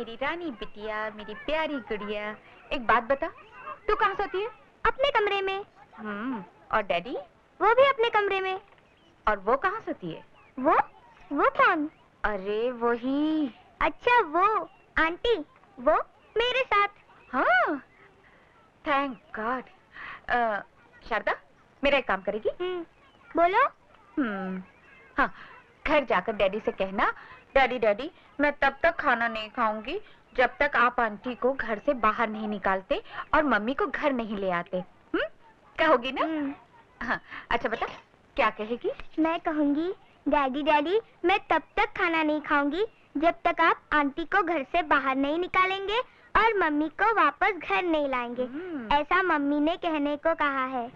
मेरी रानी बिटिया, मेरी प्यारी गुड़िया, एक बात बता, तू कहाँ सोती है? अपने कमरे में। और डैडी? वो भी अपने कमरे में। और वो कहाँ सोती है? वो कौन? अरे वही। अच्छा वो आंटी, वो मेरे साथ। हाँ, थैंक गॉड। शारदा, मेरा एक काम करेगी? बोलो। हाँ, घर जाकर डैडी से कहना, डैडी डैडी मैं तब तक खाना नहीं खाऊंगी जब तक आप आंटी को घर से बाहर नहीं निकालते और मम्मी को घर नहीं ले आते। कहोगी ना? हाँ, अच्छा बता, क्या कहेगी? मैं कहूंगी, डैडी डैडी मैं तब तक खाना नहीं खाऊंगी जब तक आप आंटी को घर से बाहर नहीं निकालेंगे और मम्मी को वापस घर नहीं लाएंगे। ऐसा मम्मी ने कहने को कहा है।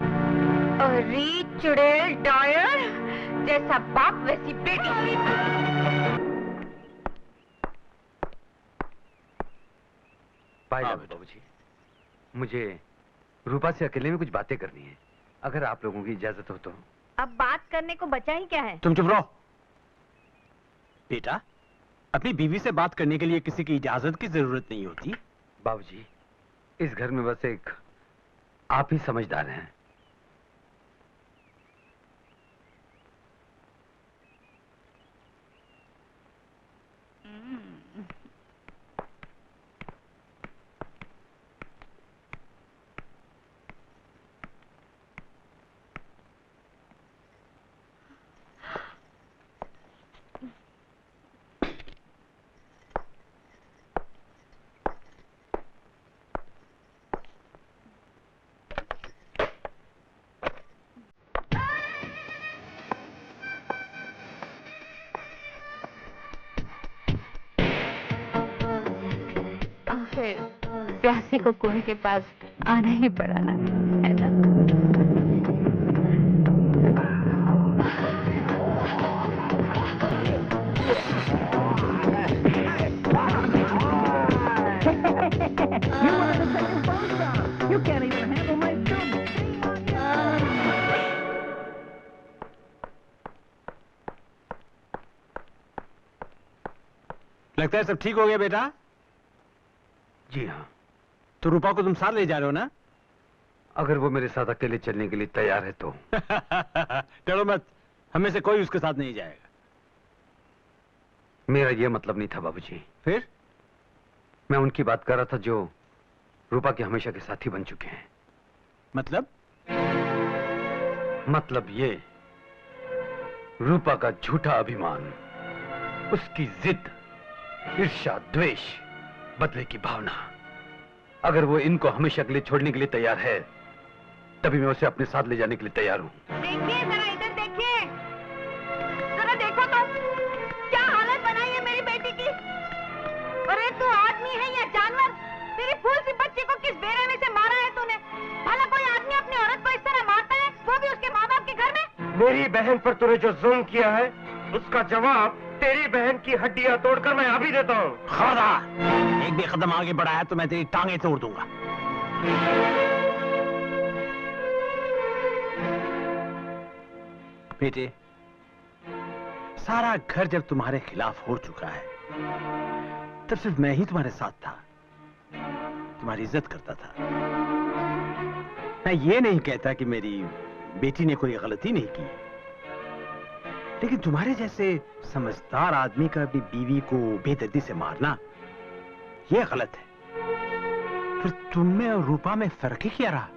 अरे चुड़ैल डायर, जैसा बाप वैसी बेटी। बाबूजी, मुझे रूपा से अकेले में कुछ बातें करनी है, अगर आप लोगों की इजाजत हो तो। अब बात करने को बचा ही क्या है? तुम चुप रहो। बेटा, अपनी बीवी से बात करने के लिए किसी की इजाजत की जरूरत नहीं होती। बाबूजी, इस घर में बस एक आप ही समझदार हैं। प्यासे को कुएं के पास आना ही पड़ा ना, है ना? लगता है सब ठीक हो गया बेटा? जी हाँ। तो रूपा को तुम साथ ले जा रहे हो ना? अगर वो मेरे साथ अकेले चलने के लिए तैयार है तो। डरो मत, हमें से कोई उसके साथ नहीं जाएगा। मेरा ये मतलब नहीं था बाबूजी। फिर? मैं उनकी बात कर रहा था जो रूपा के हमेशा के साथी बन चुके हैं। मतलब? मतलब ये, रूपा का झूठा अभिमान, उसकी जिद, ईर्ष्या, द्वेष, बदले की भावना, अगर वो इनको हमेशा के लिए छोड़ने के लिए तैयार है, तभी मैं उसे अपने साथ ले जाने के लिए तैयार हूँ। देखिए जरा, इधर देखिए, जरा देखो तो क्या हालत बनाई है मेरी बेटी की। अरे तू आदमी है या जानवर? तेरी फूल सी बच्ची को किस बेरहमी से मारा है तूने? भला कोई आदमी अपनी औरत को इस तरह मारता है, वो भी उसके माँ बाप के घर में? मेरी बहन पर तूने जो जुल्म किया है, उसका जवाब तेरी बहन की हड्डियां तोड़कर मैं अभी देता हूँ। खबरदार, एक भी कदम आगे बढ़ाया तो मैं तेरी टांगे तोड़ दूंगा। बेटे, सारा घर जब तुम्हारे खिलाफ हो चुका है, तब सिर्फ मैं ही तुम्हारे साथ था, तुम्हारी इज्जत करता था। मैं ये नहीं कहता कि मेरी बेटी ने कोई गलती नहीं की, लेकिन तुम्हारे जैसे समझदार आदमी का अपनी बीवी को बेदर्दी से मारना, यह गलत है। फिर तुम में और रूपा में फर्क ही क्या रहा?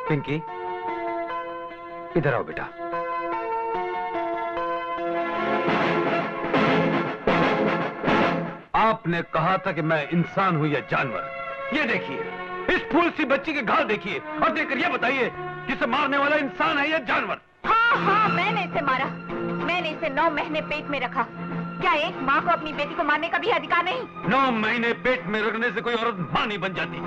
पिंकी, इधर आओ बेटा। आपने कहा था कि मैं इंसान हूं या जानवर। ये देखिए, इस फूल सी बच्ची के घाव देखिए और देखकर ये बताइए कि इसे मारने वाला इंसान है या जानवर। हाँ हाँ, मैंने इसे मारा। मैंने इसे 9 महीने पेट में रखा। क्या एक माँ को अपनी बेटी को मारने का भी अधिकार नहीं? 9 महीने पेट में रखने से कोई औरत माँ नहीं बन जाती।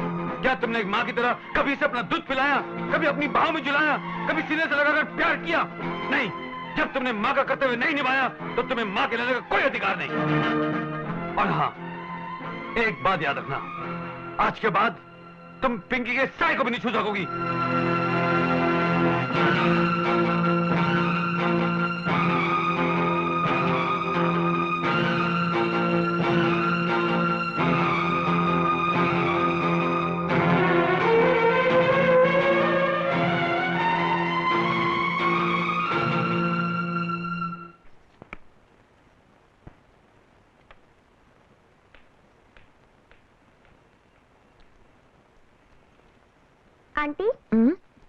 क्या तुमने एक माँ की तरह कभी इसे अपना दूध पिलाया, कभी अपनी बाहों में झुलाया, कभी सीने से लगाकर प्यार किया? नहीं। जब तुमने माँ का कर्तव्य नहीं निभाया तो तुम्हें माँ कहलाने का कोई अधिकार नहीं। और हाँ, एक बात याद रखना, आज के बाद तुम पिंकी के साए को भी नहीं छू सकोगी। आंटी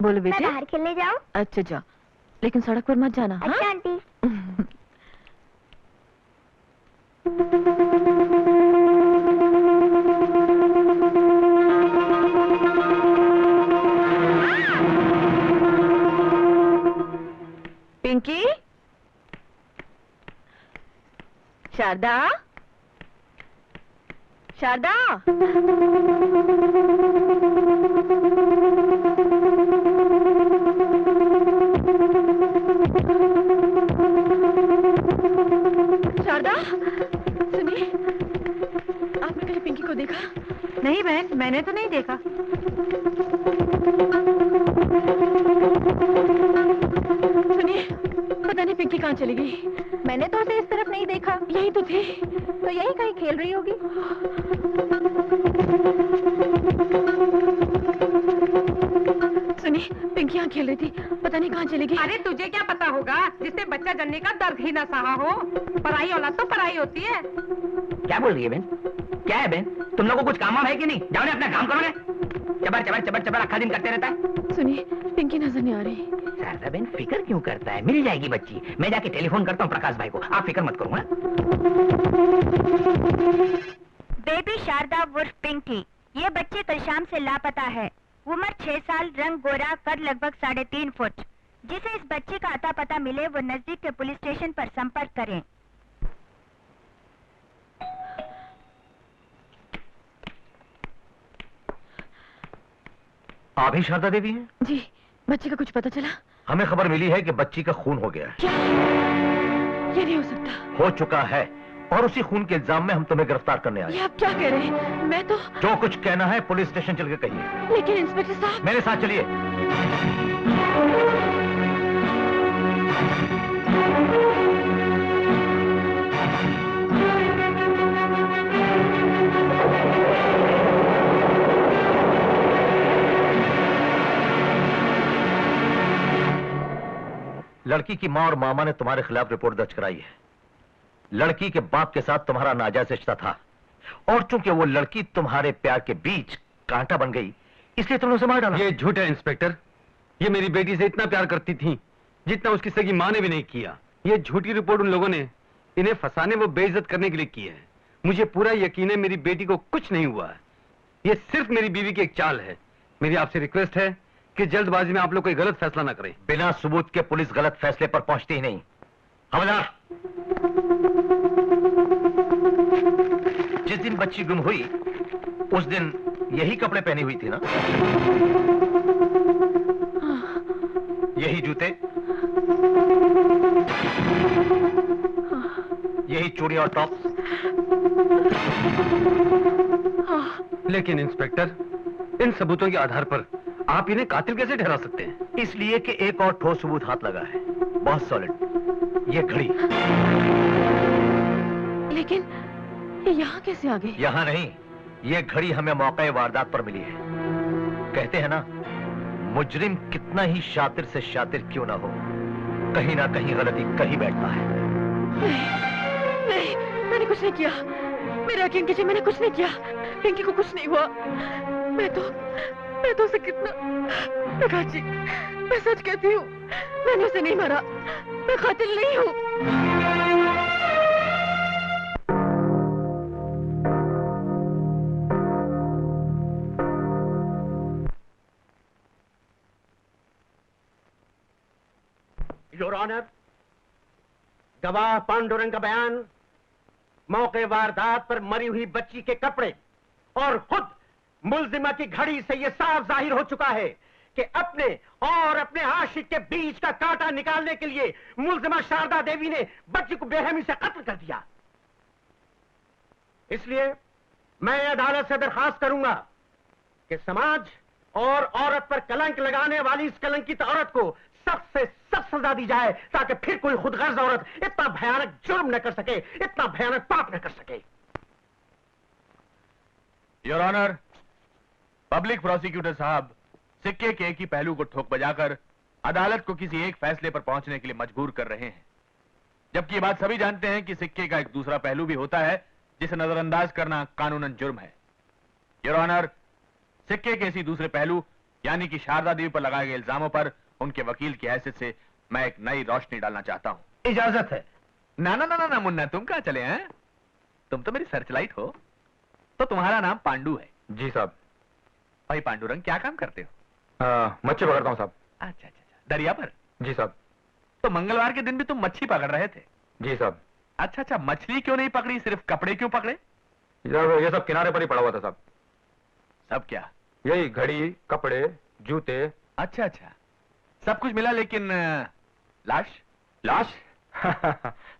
बोलो मैं बेटे। बाहर खेलने जाऊँ? अच्छा जा, लेकिन सड़क पर मत जाना। हाँ? अच्छा आंटी। पिंकी, शारदा, शारदा। शारदा, सुनिए, आपने कहीं पिंकी को देखा? नहीं बहन, मैंने तो नहीं देखा। सुनिए, पता नहीं पिंकी कहाँ चली गई। मैंने तो उसे इस तरफ नहीं देखा। यही तो थी। तो यही कहीं खेल रही होगी। सुनिए, पिंकी यहाँ खेल रही थी, पता नहीं कहाँ चली गई। अरे तुझे क्या पता होगा, जिससे बच्चा जनने का दर्द ही न सहा हो। पराई औलाद तो पराई होती है। क्या बोल रही है बहन? क्या है बहन? तुम लोगों को कुछ काम है कि नहीं? जाओ ने अपना काम करो ने। चबर चबर चबर चबर आखा दिन करते रहता है। सुनिए, पिंकी नजर नहीं आ रही। शारदा बहन फिक्र क्यों करता है? मिल जाएगी बच्ची। मैं जाके टेलीफोन करता हूँ प्रकाश भाई को। आप फिक्र मत करो। बेबी शारदा उर्फ पिंकी, ये बच्चे कल शाम से लापता है। उम्र 6 साल, रंग गोरा, कद लगभग 3.5 फुट। जिसे इस बच्चे का अता पता मिले वो नजदीक के पुलिस स्टेशन पर संपर्क करें। आप ही शारदा देवी हैं? जी, बच्चे का कुछ पता चला? हमें खबर मिली है कि बच्ची का खून हो गया है। क्या? ये नहीं हो सकता। हो चुका है और उसी खून के इल्जाम में हम तुम्हें गिरफ्तार करने आए। ये आप क्या कह रहे हैं? मैं तो... जो कुछ कहना है पुलिस स्टेशन चल के कहिए। लेकिन इंस्पेक्टर साहब... मेरे साथ चलिए। लड़की की मां और मामा ने तुम्हारे खिलाफ रिपोर्ट दर्ज कराई है। लड़की के बाप के साथ तुम्हारा नाजायज रिश्ता था और चूंकि वो लड़की तुम्हारे प्यार के बीच कांटा बन गई, इसलिए तुमने उसे मार डाला। ये झूठ है इंस्पेक्टर। ये मेरी बेटी से इतना प्यार करती थी जितना उसकी सगी मां ने भी नहीं किया। ये झूठी रिपोर्ट उन लोगों ने इन्हें फंसाने व बेइज्जत करने के लिए की है। मुझे पूरा यकीन है मेरी बेटी को कुछ नहीं हुआ है। ये सिर्फ मेरी बीवी की एक चाल है। मेरी आपसे रिक्वेस्ट है कि जल्दबाजी में आप लोग कोई गलत फैसला ना करें। बिना सबूत के पुलिस गलत फैसले पर पहुंचती ही नहीं। हवलदार, जिस दिन बच्ची गुम हुई उस दिन यही कपड़े पहनी हुई थी ना? यही जूते, यही चूड़ी और टॉप। लेकिन इंस्पेक्टर, इन सबूतों के आधार पर आप इन्हें कातिल कैसे ठहरा सकते हैं? इसलिए कि एक और ठोस सबूत हाथ लगा है, बहुत सॉलिड। ये घड़ी। लेकिन ये यहाँ कैसे आ गई? यहाँ नहीं, ये घड़ी हमें मौके वारदात पर मिली है। कहते हैं ना, मुजरिम कितना ही शातिर से शातिर क्यों ना हो, कहीं ना कहीं गलती कर ही बैठता है। नहीं, मैंने कुछ नहीं किया। मेरा यकीन कीजिए, मैंने कुछ नहीं किया। पिंकी को कुछ नहीं हुआ। मैं तो उसे कितना... प्रकाश जी, मैं सच कहती हूँ, मैंने उसे नहीं मारा। मैं कातिल नहीं हूँ। योर ऑनर, गवाह पांडुरंग का बयान मौके वारदात पर मरी हुई बच्ची के कपड़े और खुद मुल्जिमा की घड़ी से यह साफ जाहिर हो चुका है कि अपने और अपने आशिक के बीच का कांटा निकालने के लिए मुल्जिमा शारदा देवी ने बच्ची को बेरहमी से कत्ल कर दिया। इसलिए मैं अदालत से दरखास्त करूंगा कि समाज और औरत पर कलंक लगाने वाली इस कलंकित औरत को सख्त से सख्त सजा दी जाए, ताकि फिर कोई खुदगर्ज औरत इतना भयानक जुर्म न कर सके, इतना भयानक पाप न कर सके। योर ऑनर, पब्लिक प्रोसिक्यूटर साहब सिक्के के एक ही पहलू को ठोक बजाकर अदालत को किसी एक फैसले पर पहुंचने के लिए मजबूर कर रहे हैं, जबकि ये बात सभी जानते हैं कि सिक्के का एक दूसरा पहलू भी होता है जिसे नजरअंदाज करना कानूनन जुर्म है। योर ऑनर, सिक्के के इसी दूसरे पहलू यानी कि शारदा देवी पर लगाए गए इल्जामों पर उनके वकील की हैसियत से मैं एक नई रोशनी डालना चाहता हूं। इजाजत है। ना ना ना ना ना मुन्ना, तुम कहाँ चले हैं? तुम तो मेरी सर्चलाइट हो। तो तुम्हारा नाम पांडु है? जी साहब। भाई पांडुरंग, क्या काम करते हो? मच्छी पकड़ता हूँ साहब। अच्छा अच्छा, दरिया पर? जी साहब। तो मंगलवार के दिन भी तुम मच्छी पकड़ रहे थे? जी साहब। अच्छा अच्छा, मछली क्यों नहीं पकड़ी, सिर्फ कपड़े क्यों पकड़े? ये सब किनारे पर ही पड़ा हुआ था साहब। सब क्या? यही घड़ी, कपड़े, जूते। अच्छा अच्छा, सब कुछ मिला, लेकिन लाश? लाश?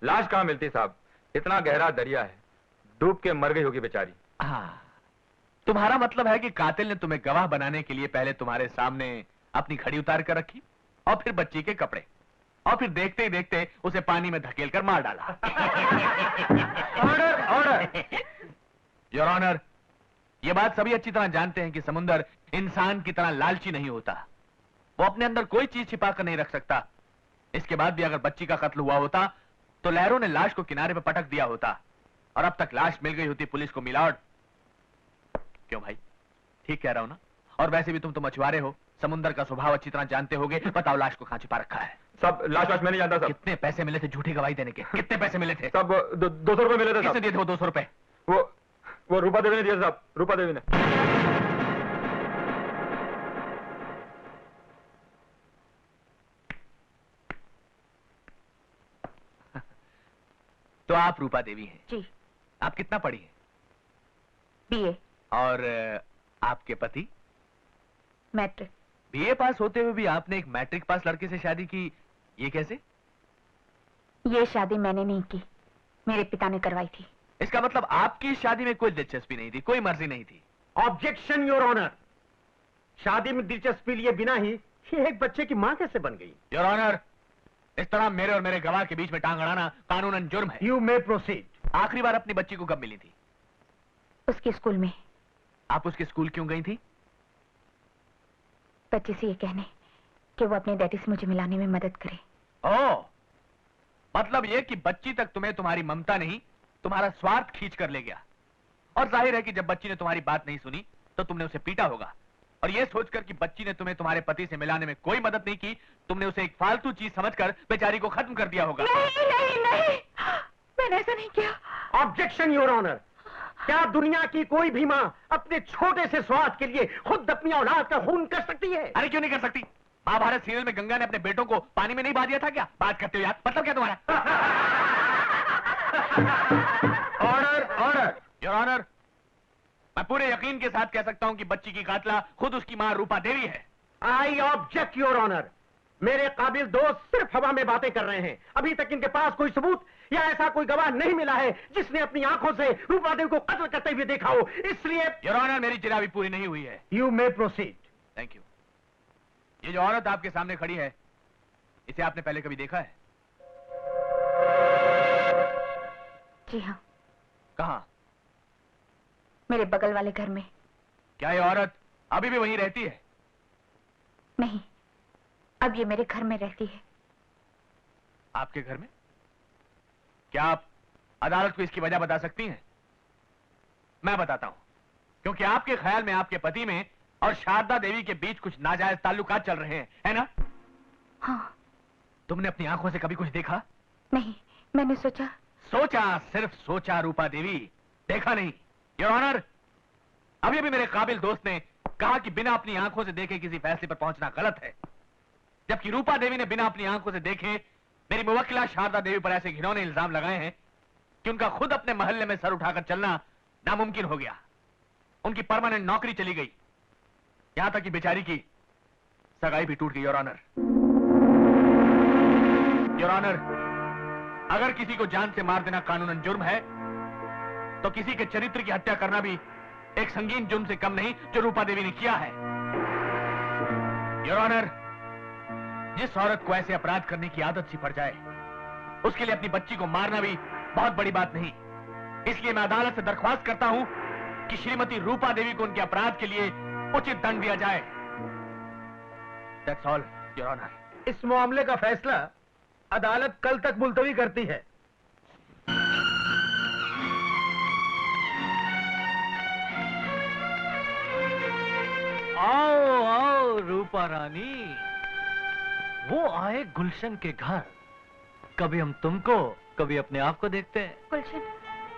लाश कहाँ मिलती साहब, इतना गहरा दरिया है, डूब के मर गई होगी बेचारी। हाँ, तुम्हारा मतलब है कि कातिल ने तुम्हें गवाह बनाने के लिए पहले तुम्हारे सामने अपनी घड़ी उतार कर रखी और फिर बच्ची के कपड़े, और फिर देखते ही देखते उसे पानी में धकेल कर मार डाला। Order order. योर ऑनर, ये बात सभी अच्छी तरह जानते हैं कि समुंदर इंसान की तरह लालची नहीं होता। वो अपने अंदर कोई चीज छिपा कर नहीं रख सकता। इसके बाद भी अगर बच्ची का कत्ल हुआ होता तो लहरों ने लाश को किनारे पर पटक दिया होता और अब तक लाश मिल गई होती पुलिस को मिलावट। क्यों भाई, ठीक कह रहा हूं ना? और वैसे भी तुम तो मछुआरे हो, समुंदर का स्वभाव अच्छी तरह जानते होगे। बताओ, लाश को कहां छिपा रखा है? सब लाश मैं नहीं जानता साहब। कितने पैसे मिले थे झूठी गवाही देने के? कितने पैसे मिले थे? सब 200 रुपए मिले थे। किसने दिए थे वो 200 रुपए? वो रूपा देवी ने दिया साहब, रूपा देवी ने। तो आप रूपा देवी हैं? जी। आप कितना पढ़ी हैं? बीए। और आपके पति? मैट्रिक। बीए पास होते हुए भी आपने एक मैट्रिक पास लड़के से शादी की, ये कैसे? ये शादी मैंने नहीं की, मेरे पिता ने करवाई थी। इसका मतलब आपकी शादी में कोई दिलचस्पी नहीं थी, कोई मर्जी नहीं थी? Objection your honour. शादी में दिलचस्पी लिए बिना ही ये एक बच्चे की मां कैसे बन गई? योर ऑनर, इस तरह मेरे और मेरे गवाह के बीच में टांग अड़ाना कानूनन जुर्म है। You may proceed. आखिरी बार अपनी बच्ची को कब मिली थी? उसके स्कूल में। आप उसके स्कूल क्यों गई थी? बच्चे से ये कहने कि वो अपने डैडी से मुझे मिलाने में मदद करे। ओह, मतलब ये कि बच्ची तक तुम्हें तुम्हारी ममता नहीं, तुम्हारा स्वार्थ खींच कर ले गया। और जाहिर है कि जब बच्ची ने तुम्हारी बात नहीं सुनी तो तुमने उसे पीटा होगा। और ये सोचकर कि बच्ची ने तुम्हें तुम्हारे पति से मिलाने में कोई मदद नहीं की, तुमने उसे एक फालतू चीज समझकर बेचारी को खत्म कर दिया होगा। नहीं नहीं नहीं, मैंने ऐसा नहीं किया। Objection your honour. क्या दुनिया की कोई भी मां अपने छोटे से स्वार्थ के लिए खुद अपनी औलाद का खून कर सकती है? अरे क्यों नहीं कर सकती? महाभारत सीरियल में गंगा ने अपने बेटों को पानी में नहीं बहा दिया था क्या? बात करते हो यार, मतलब क्या तुम्हारा? Order order. योर ऑनर, मैं पूरे यकीन के साथ कह सकता हूं कि बच्ची की कातला खुद उसकी मां रूपा देवी है। I object your honour. मेरे काबिल दोस्त सिर्फ हवा में बातें कर रहे हैं। अभी तक इनके पास कोई सबूत या ऐसा कोई गवाह नहीं मिला है जिसने अपनी आंखों से रूपा देवी को कत्ल करते हुए देखा हो, इसलिए योर ऑनर, मेरी चिरा भी पूरी नहीं हुई है। You may proceed. Thank you. ये जो औरत आपके सामने खड़ी है, इसे आपने पहले कभी देखा है? जी हाँ। कहाँ? मेरे बगल वाले घर में। क्या ये औरत अभी भी वहीं रहती है? नहीं, अब ये मेरे घर में रहती है। आपके घर में? क्या आप अदालत को इसकी वजह बता सकती हैं? मैं बताता हूं। क्योंकि आपके ख्याल में आपके पति में और शारदा देवी के बीच कुछ नाजायज ताल्लुकात चल रहे हैं, है ना? हाँ। तुमने अपनी आंखों से कभी कुछ देखा? नहीं, मैंने सोचा। सोचा, सिर्फ सोचा रूपा देवी, देखा नहीं। योर ऑनर, अभी अभी मेरे काबिल दोस्त ने कहा कि बिना अपनी आंखों से देखे किसी फैसले पर पहुंचना गलत है, जबकि रूपा देवी ने बिना अपनी आंखों से देखे मेरी मुवक्किला शारदा देवी पर ऐसे घिनौने इल्जाम लगाए हैं कि उनका खुद अपने मोहल्ले में सर उठाकर चलना नामुमकिन हो गया। उनकी परमानेंट नौकरी चली गई, यहां तक कि बेचारी की सगाई भी टूट गई। योर ऑनर, योर ऑनर, अगर किसी को जान से मार देना कानूनन जुर्म है, तो किसी के चरित्र की हत्या करना भी एक संगीन जुर्म से कम नहीं जो रूपा देवी ने किया है। योर ऑनर, जिस औरत को ऐसे अपराध करने की आदत सी पड़ जाए, उसके लिए अपनी बच्ची को मारना भी बहुत बड़ी बात नहीं। इसलिए मैं अदालत से दरख्वास्त करता हूं कि श्रीमती रूपा देवी को उनके अपराध के लिए उचित दंड दिया जाए। That's all, your honour. इस मामले का फैसला अदालत कल तक मुलतवी करती है। आओ आओ रूपा रानी, वो आए गुलशन के घर। कभी हम तुमको, कभी अपने आप को देखते हैं। गुलशन,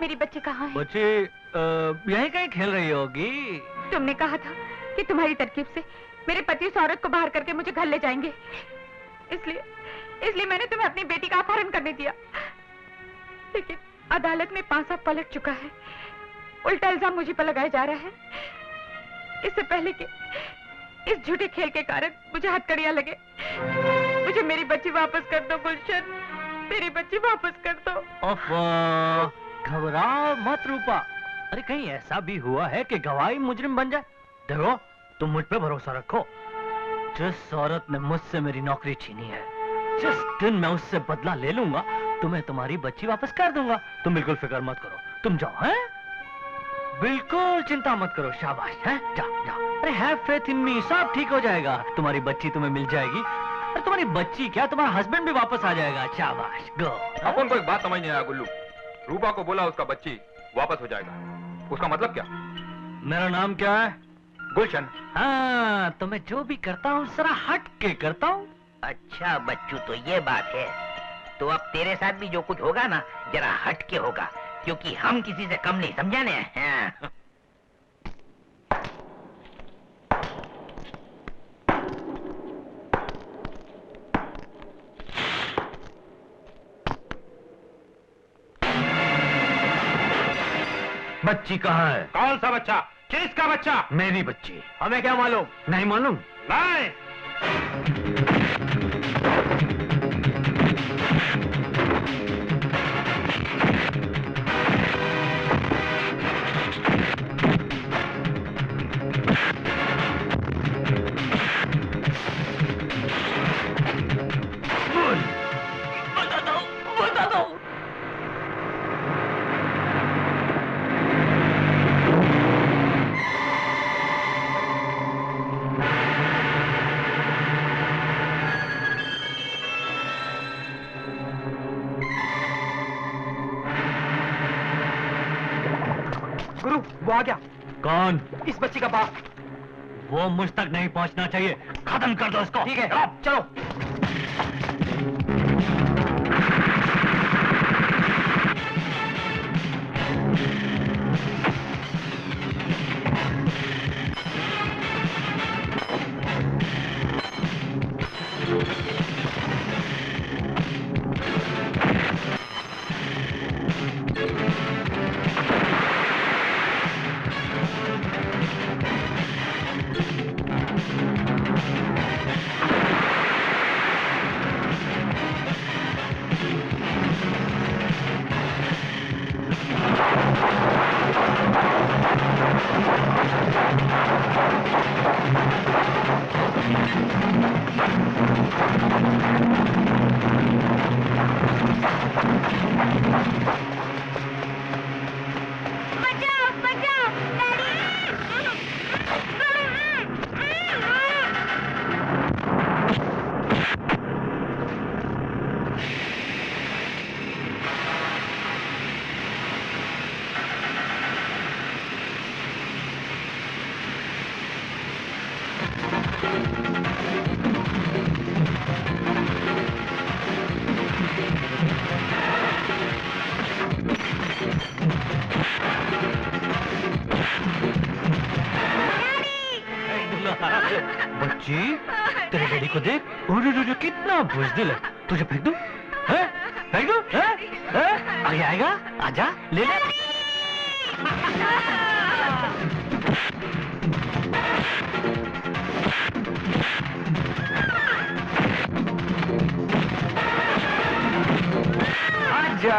मेरी बच्ची कहाँ है? बच्ची यहीं कहीं खेल रही होगी। तुमने कहा था कि तुम्हारी तरकीब से मेरे पति उस औरत को बाहर करके मुझे घर ले जाएंगे, इसलिए मैंने तुम्हें अपनी बेटी का अपहरण करने दिया। लेकिन अदालत में पांसा पलट चुका है, उल्टा इल्जाम मुझे पर लगाया जा रहा है। इससे पहले कि इस झूठे खेल के कारण मुझे हथकड़ियां लगे, मुझे मेरी बच्ची वापस कर दो गुलशन, मेरी बच्ची वापस कर दो। घबराओ मत रूपा। अरे कहीं ऐसा भी हुआ है कि गवाही मुजरिम बन जाए? देखो, तुम मुझ पे भरोसा रखो। जिस औरत ने मुझसे मेरी नौकरी छीनी है, जिस दिन मैं उससे बदला ले लूंगा, तुम्हें तुम्हारी बच्ची वापस कर दूंगा। तुम बिल्कुल फिक्र मत करो, तुम जाओ। हैं? बिल्कुल चिंता मत करो। शाबाश, हैं? जाओ जाओ। अरे हैव फेथ इन मी, सब ठीक हो जाएगा। तुम्हारी बच्ची तुम्हें मिल जाएगी। अरे तुम्हारी बच्ची क्या, तुम्हारा हस्बैंड भी वापस आ जाएगा। शाबाश, गो। अपन को एक बात समझ नहीं आया गुल्लू। रूपा को बोला उसका बच्ची वापस हो जाएगा, उसका मतलब क्या? मेरा नाम क्या है? गुलशन। हाँ, तो मैं जो भी करता हूँ जरा हट के करता हूँ। अच्छा बच्चू, तो ये बात है। तो अब तेरे साथ भी जो कुछ होगा ना, जरा हट के होगा, क्योंकि हम किसी से कम नहीं, समझा ने? हाँ। बच्ची कहाँ है? कौन सा बच्चा? किसका बच्चा? मेरी बच्ची। हमें क्या मालूम? नहीं मालूम? नहीं। बता दो। गुरु, वो आ गया। कौन? इस बच्ची का बाप। वो मुझ तक नहीं पहुंचना चाहिए। खत्म कर दो इसको। ठीक है, अब चलो। बच्ची, तेरे डैडी को देख, कितना बुज़दिल है। तुझे फेंक दूं? हैं? फेंक दूं? हैं? आगे आएगा? आजा, ले ले। आजा।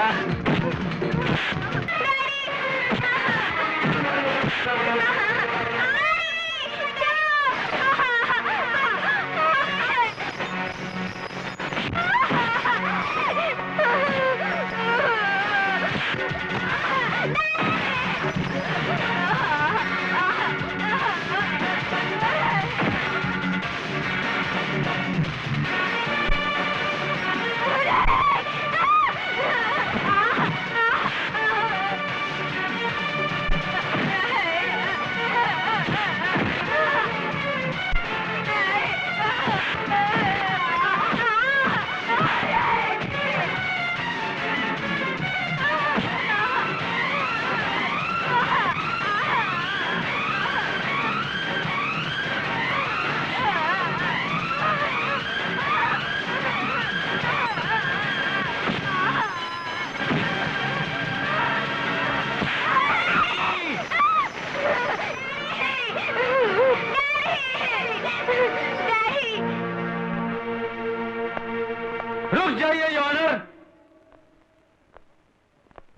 रुक जाइए योर ऑनर।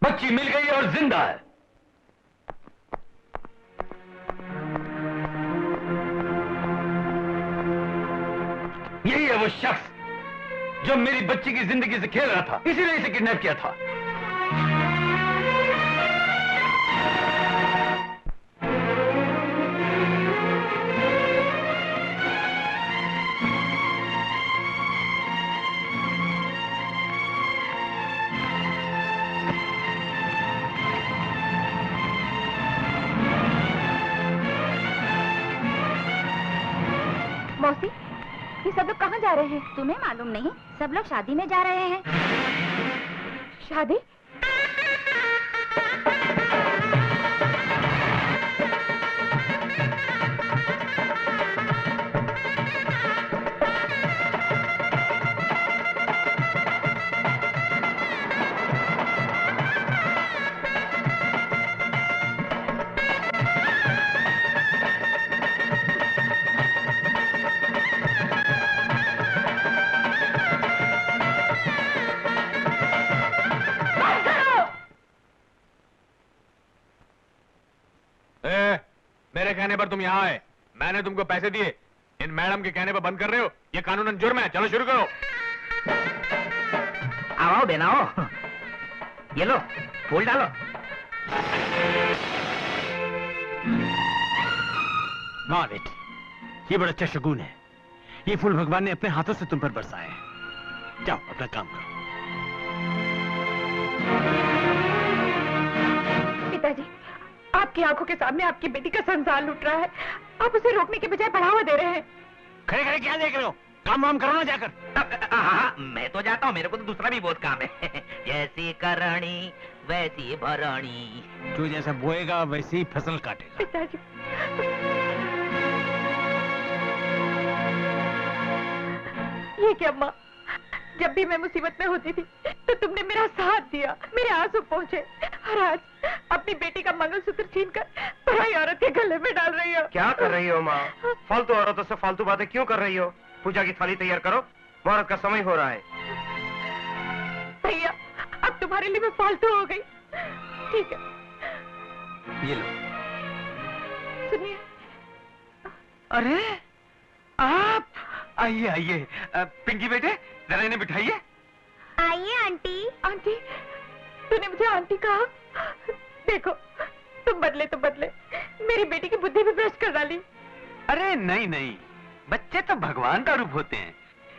बच्ची मिल गई और जिंदा है। यही है वो शख्स जो मेरी बच्ची की जिंदगी से खेल रहा था, इसीलिए इसे किडनैप किया था। मौसी, ये सब लोग कहाँ जा रहे हैं? तुम्हें मालूम नहीं? सब लोग शादी में जा रहे हैं। शादी? मेरे कहने पर तुम यहाँ आए, मैंने तुमको पैसे दिए, इन मैडम के कहने पर बंद कर रहे हो, ये कानूनन जुर्म है। चलो शुरू करो। आओ बेना आओ, ये लो फूल डालो। वाह बेटी, ये बड़ा अच्छा शगुन है। ये फूल भगवान ने अपने हाथों से तुम पर बरसाए हैं। जाओ अपना काम करो। पिताजी, आपकी आंखों के सामने आपकी बेटी का संसार लूट रहा है, आप उसे रोकने के बजाय बढ़ावा दे रहे हैं। खड़े खड़े क्या देख रहे हो? काम वाम करो ना जाकर। हाँ, मैं तो जाता हूँ, मेरे को तो दूसरा भी बहुत काम है। जैसी करणी वैसी भरणी। जो जैसा बोएगा वैसे ही फसल काटेगा। पिताजी, ये क्या माँ, जब भी मैं मुसीबत में होती थी तो तुमने मेरा साथ दिया, मेरे आंसू पहुँचे, और आज अपनी बेटी का मंगलसूत्र छीनकर पराई औरत के गले में डाल रही हो। क्या कर रही हो माँ? फालतू औरतों से फालतू बातें क्यों कर रही हो? पूजा की थाली तैयार करो, मुहूर्त का समय हो रहा है। भैया, अब तुम्हारे लिए मैं फालतू हो गई। ठीक है, ये लो। सुनिए। अरे आप आइए आइए। पिंकी बेटे, जरा इन्हें बिठाइए। आइए आंटी। आंटी, तूने मुझे आंटी कहा? देखो, तुम बदले तो बदले, मेरी बेटी की बुद्धि भी भ्रष्ट कर डाली। अरे नहीं नहीं, बच्चे तो भगवान का रूप होते हैं।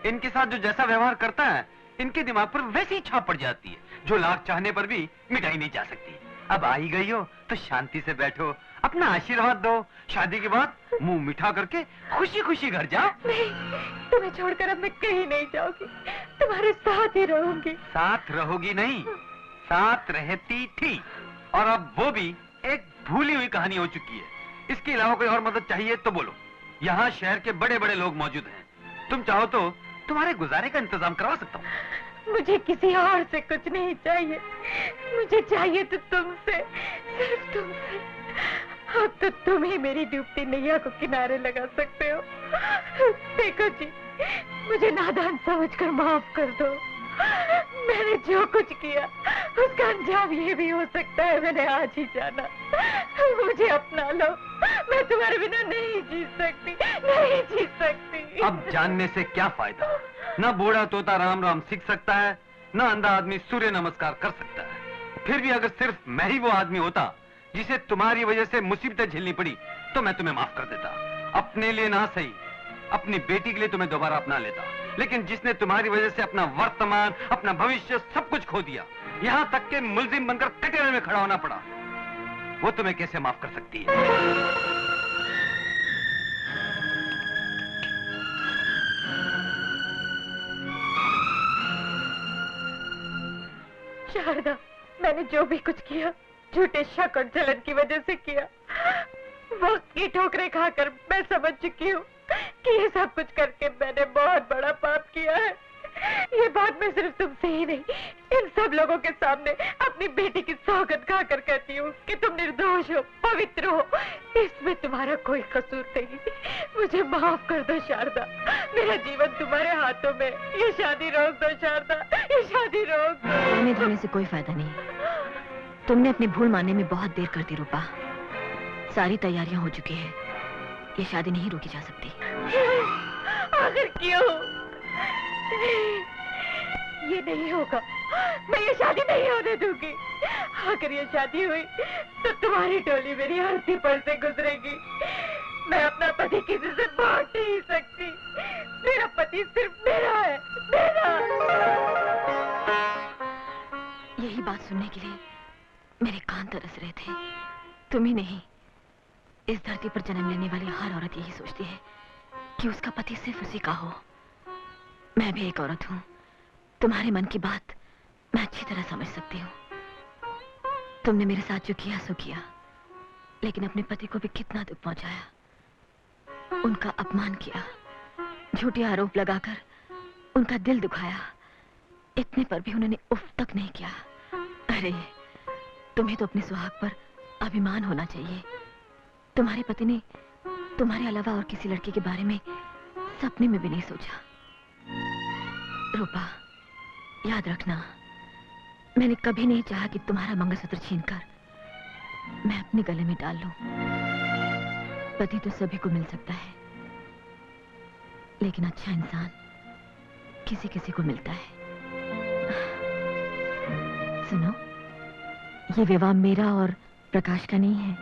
इनके साथ जो जैसा व्यवहार करता है, इनके दिमाग पर वैसी ही छाप पड़ जाती है, जो लाख चाहने पर भी मिटाई नहीं जा सकती। अब आ ही गई हो तो शांति से बैठो, अपना आशीर्वाद दो। शादी के बाद मुंह मीठा करके खुशी खुशी घर जाओ। नहीं, तुम्हें छोड़कर अब मैं कहीं नहीं जाऊंगी, तुम्हारे साथ ही रहूंगी। साथ रहोगी नहीं, साथ रहती थी, और अब वो भी एक भूली हुई कहानी हो चुकी है। इसके अलावा कोई और मदद चाहिए तो बोलो। यहाँ शहर के बड़े बड़े लोग मौजूद हैं, तुम चाहो तो तुम्हारे गुजारे का इंतजाम करवा सकता हूँ। मुझे किसी और से कुछ नहीं चाहिए, मुझे चाहिए तो तुमसे, सिर्फ तुमसे। अब तो तुम ही मेरी डूबती नैया को किनारे लगा सकते हो। देखो जी, मुझे नादान समझकर माफ कर दो। मैंने जो कुछ किया उसका अंजाम ये भी हो सकता है मैंने आज ही जाना। मुझे अपना लो, मैं तुम्हारे बिना नहीं जी सकती, नहीं जी सकती। अब जानने से क्या फायदा? ना बूढ़ा तोता राम राम सीख सकता है, ना अंधा आदमी सूर्य नमस्कार कर सकता है। फिर भी अगर सिर्फ मैं ही वो आदमी होता जिसे तुम्हारी वजह से मुसीबतें झेलनी पड़ी, तो मैं तुम्हें माफ कर देता। अपने लिए ना सही, अपनी बेटी के लिए तुम्हें दोबारा अपना लेता। लेकिन जिसने तुम्हारी वजह से अपना वर्तमान, अपना भविष्य सब कुछ खो दिया, यहाँ तक के मुल्जिम बनकर कटघरे में खड़ा होना पड़ा, वो तुम्हें कैसे माफ कर सकती है? शारदा, मैंने जो भी कुछ किया झूठे शक और जलन की वजह से किया। वक्त की ठोकरें खाकर मैं समझ चुकी हूँ कि ये सब कुछ करके मैंने बहुत बड़ा पाप किया है। ये बात मैं सिर्फ तुमसे ही नहीं, इन सब लोगों के सामने अपनी बेटी की सौगंध खाकर कहती हूँ कि तुम निर्दोष हो, पवित्र हो, इसमें तुम्हारा कोई कसूर नहीं। मुझे माफ कर दो शारदा, मेरा जीवन तुम्हारे हाथों में। ये शादी रोक दो शारदा, ये शादी रोक दो। कहने धोने से कोई फायदा नहीं। तुमने अपनी भूल मानने में बहुत देर कर दी रूपा। सारी तैयारियां हो चुकी है, ये शादी नहीं रोकी जा सकती। आखिर क्यों? ये नहीं होगा, मैं ये शादी नहीं होने दूंगी। अगर ये शादी हुई तो तुम्हारी टोली मेरी अर्थी पर से गुजरेगी। मैं अपना पति किसी से बांट नहीं सकती। मेरा पति सिर्फ मेरा है, मेरा। यही बात सुनने के लिए मेरे कान तरस रहे थे। तुम ही नहीं, इस धरती पर जन्म लेने वाली हर औरत यही सोचती है कि उसका पति सिर्फ उसी का हो। मैं भी एक औरत हूँ। तुम्हारे मन की बात मैं अच्छी तरह समझ सकती हूँ। तुमने मेरे साथ जो किया सो किया, लेकिन अपने पति को भी कितना दुख पहुंचाया। उनका अपमान किया, झूठे आरोप लगाकर उनका दिल दुखाया। इतने पर भी उन्होंने उफ तक नहीं किया। अरे तुम्हें तो अपने सुहाग पर अभिमान होना चाहिए। तुम्हारे पति ने तुम्हारे अलावा और किसी लड़के के बारे में सपने में भी नहीं सोचा। रूपा, याद रखना, मैंने कभी नहीं चाहा कि तुम्हारा मंगलसूत्र छीनकर मैं अपने गले में डाल लूं। पति तो सभी को मिल सकता है, लेकिन अच्छा इंसान किसी किसी को मिलता है। सुनो, ये विवाह मेरा और प्रकाश का नहीं है।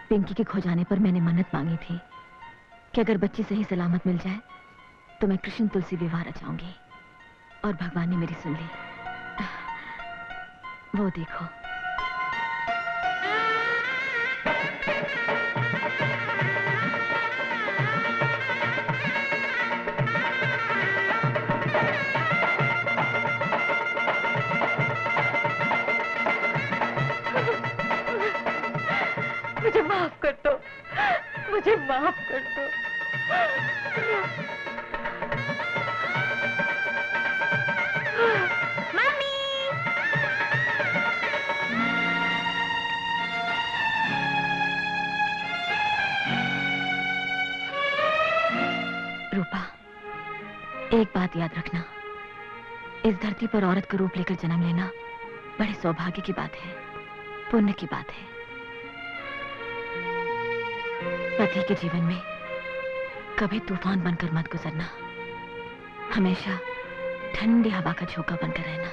पिंकी के खो जाने पर मैंने मन्नत मांगी थी कि अगर बच्ची सही सलामत मिल जाए तो मैं कृष्ण तुलसी विवाह रचाऊंगी, और भगवान ने मेरी सुन ली। वो देखो। मुझे माफ कर दो, मुझे माफ कर दो। मम्मी! रूपा, एक बात याद रखना, इस धरती पर औरत का रूप लेकर जन्म लेना बड़े सौभाग्य की बात है, पुण्य की बात है। पति के जीवन में कभी तूफान बनकर मत गुजरना, हमेशा ठंडी हवा का झोंका बनकर रहना।